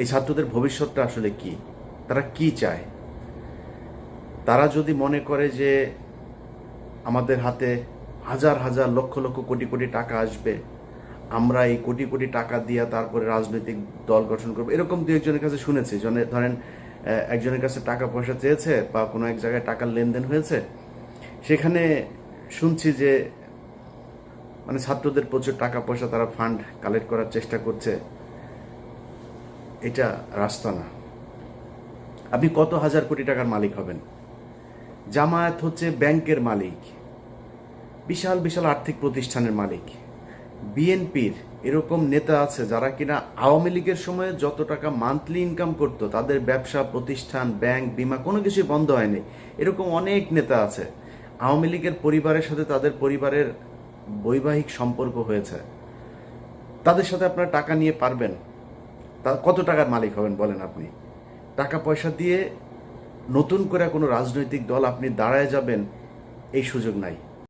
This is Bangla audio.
এই ছাত্রদের ভবিষ্যৎটা আসলে কি, তারা কি চায়? তারা যদি মনে করে যে আমাদের হাতে হাজার হাজার লক্ষ লক্ষ কোটি কোটি টাকা আসবে, আমরা এই কোটি কোটি টাকা দিয়ে তারপরে রাজনৈতিক দল গঠন করবো, এরকম দু একজনের কাছে শুনেছি। ধরেন একজনের কাছে টাকা পয়সা চেয়েছে বা কোনো এক জায়গায় টাকার লেনদেন হয়েছে, সেখানে শুনছি যে মানে ছাত্রদের প্রচুর টাকা পয়সা তারা ফান্ড কালেক্ট করার চেষ্টা করছে। এটা রাস্তা না। আপনি কত হাজার কোটি টাকার মালিক হবেন? জামায়াত হচ্ছে ব্যাংকের মালিক, বিশাল বিশাল আর্থিক প্রতিষ্ঠানের মালিক। বিএনপির এরকম নেতা আছে যারা কিনা আওয়ামী লীগের সময়ে যত টাকা মান্থলি ইনকাম করতো, তাদের ব্যবসা প্রতিষ্ঠান, ব্যাংক, বিমা কোনো কিছুই বন্ধ হয়নি। এরকম অনেক নেতা আছে। আওয়ামী লীগের পরিবারের সাথে তাদের পরিবারের বৈবাহিক সম্পর্ক হয়েছে। তাদের সাথে আপনারা টাকা নিয়ে পারবেন? তা কত টাকার মালিক হবেন বলেন আপনি? টাকা পয়সা দিয়ে নতুন করে কোনো রাজনৈতিক দল আপনি দাঁড়ায় যাবেন, এই সুযোগ নাই।